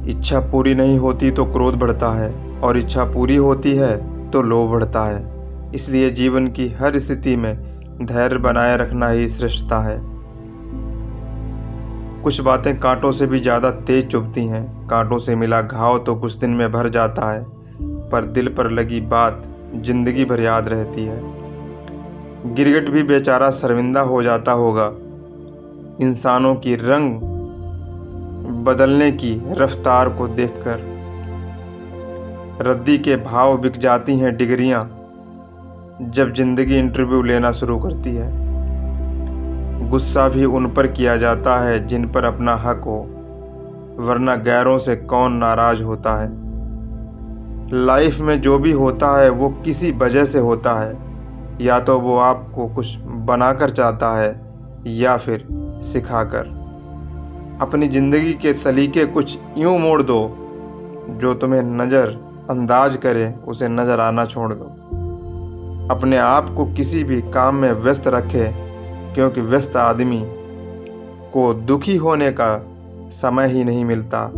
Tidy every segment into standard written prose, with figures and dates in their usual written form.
इच्छा पूरी नहीं होती तो क्रोध बढ़ता है और इच्छा पूरी होती है तो लोभ बढ़ता है। इसलिए जीवन की हर स्थिति में धैर्य बनाए रखना ही श्रेष्ठता है। कुछ बातें कांटों से भी ज़्यादा तेज चुभती हैं। कांटों से मिला घाव तो कुछ दिन में भर जाता है, पर दिल पर लगी बात जिंदगी भर याद रहती है। गिरगिट भी बेचारा शर्मिंदा हो जाता होगा इंसानों की रंग बदलने की रफ्तार को देखकर। रद्दी के भाव बिक जाती हैं डिग्रियां जब जिंदगी इंटरव्यू लेना शुरू करती है। गुस्सा भी उन पर किया जाता है जिन पर अपना हक हो, वरना गैरों से कौन नाराज होता है। लाइफ में जो भी होता है वो किसी वजह से होता है, या तो वो आपको कुछ बनाकर चाहता है या फिर सिखाकर। अपनी ज़िंदगी के सलीके कुछ यूं मोड़ दो, जो तुम्हें नज़र अंदाज करे उसे नज़र आना छोड़ दो। अपने आप को किसी भी काम में व्यस्त रखे, क्योंकि व्यस्त आदमी को दुखी होने का समय ही नहीं मिलता।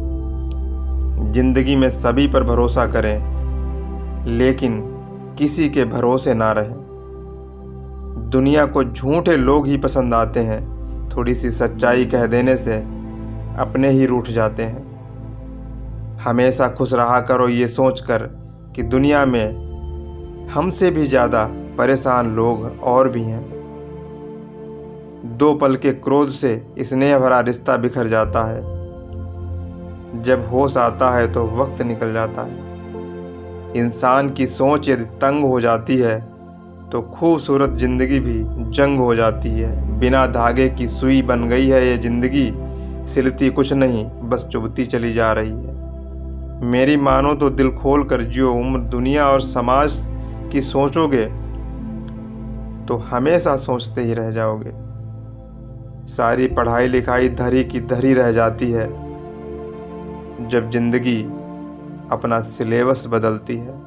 जिंदगी में सभी पर भरोसा करें, लेकिन किसी के भरोसे ना रहें। दुनिया को झूठे लोग ही पसंद आते हैं, थोड़ी सी सच्चाई कह देने से अपने ही रूठ जाते हैं। हमेशा खुश रहा करो ये सोचकर कि दुनिया में हमसे भी ज़्यादा परेशान लोग और भी हैं। दो पल के क्रोध से स्नेह भरा रिश्ता बिखर जाता है। जब होश आता है तो वक्त निकल जाता है। इंसान की सोच यदि तंग हो जाती है तो खूबसूरत जिंदगी भी जंग हो जाती है। बिना धागे की सुई बन गई है ये जिंदगी, सिलती कुछ नहीं बस चुभती चली जा रही है। मेरी मानो तो दिल खोल कर जियो, उम्र दुनिया और समाज की सोचोगे तो हमेशा सोचते ही रह जाओगे। सारी पढ़ाई लिखाई धरी की धरी रह जाती है जब जिंदगी अपना सिलेबस बदलती है।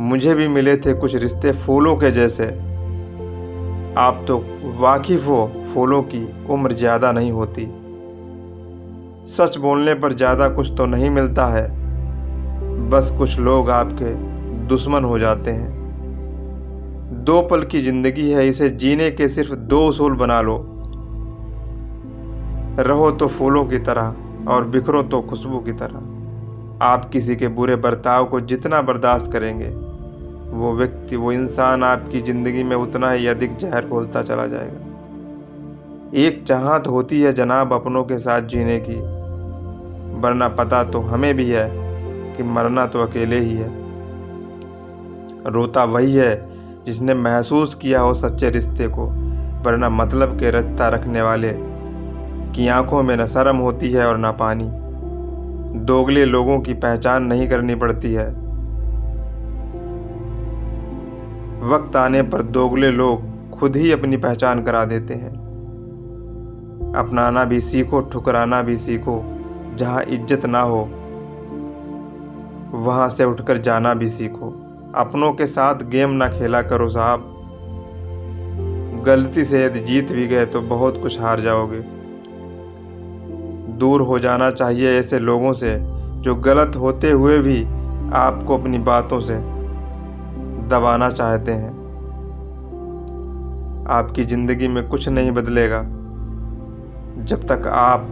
मुझे भी मिले थे कुछ रिश्ते फूलों के जैसे, आप तो वाकिफ हो फूलों की उम्र ज़्यादा नहीं होती। सच बोलने पर ज़्यादा कुछ तो नहीं मिलता है, बस कुछ लोग आपके दुश्मन हो जाते हैं। दो पल की ज़िंदगी है, इसे जीने के सिर्फ दो उसूल बना लो। रहो तो फूलों की तरह और बिखरो तो खुशबू की तरह। आप किसी के बुरे बर्ताव को जितना बर्दाश्त करेंगे, वो व्यक्ति वो इंसान आपकी ज़िंदगी में उतना ही अधिक जहर घोलता चला जाएगा। एक चाहत होती है जनाब अपनों के साथ जीने की, वरना पता तो हमें भी है कि मरना तो अकेले ही है। रोता वही है जिसने महसूस किया हो सच्चे रिश्ते को, वरना मतलब के रिश्ता रखने वाले की आंखों में न शर्म होती है और न पानी। दोगले लोगों की पहचान नहीं करनी पड़ती है, वक्त आने पर दोगले लोग खुद ही अपनी पहचान करा देते हैं। अपनाना भी सीखो, ठुकराना भी सीखो। जहाँ इज्जत ना हो वहाँ से उठकर जाना भी सीखो। अपनों के साथ गेम ना खेला करो साहब, गलती से यदि जीत भी गए तो बहुत कुछ हार जाओगे। दूर हो जाना चाहिए ऐसे लोगों से जो गलत होते हुए भी आपको अपनी बातों से दबाना चाहते हैं। आपकी ज़िंदगी में कुछ नहीं बदलेगा जब तक आप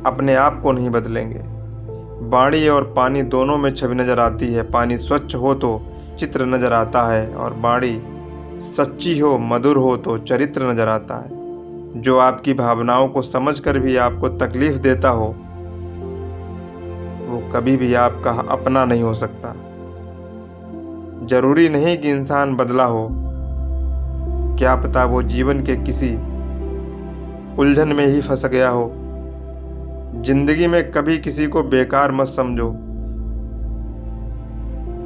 अपने आप को नहीं बदलेंगे। बाड़ी और पानी दोनों में छवि नज़र आती है। पानी स्वच्छ हो तो चित्र नज़र आता है, और बाड़ी सच्ची हो, मधुर हो तो चरित्र नज़र आता है। जो आपकी भावनाओं को समझकर भी आपको तकलीफ देता हो, वो कभी भी आपका अपना नहीं हो सकता। जरूरी नहीं कि इंसान बदला हो, क्या पता वो जीवन के किसी उलझन में ही फंस गया हो। जिंदगी में कभी किसी को बेकार मत समझो,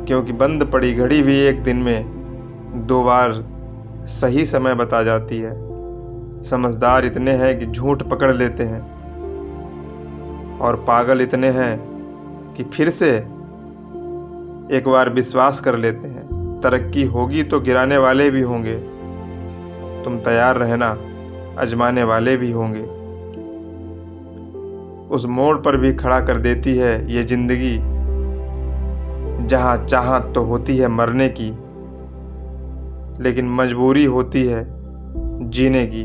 क्योंकि बंद पड़ी घड़ी भी एक दिन में 2 बार सही समय बता जाती है। समझदार इतने हैं कि झूठ पकड़ लेते हैं, और पागल इतने हैं कि फिर से एक बार विश्वास कर लेते हैं। तरक्की होगी तो गिराने वाले भी होंगे, तुम तैयार रहना, आजमाने वाले भी होंगे। उस मोड़ पर भी खड़ा कर देती है ये ज़िंदगी, जहाँ चाहत तो होती है मरने की, लेकिन मजबूरी होती है जीने की।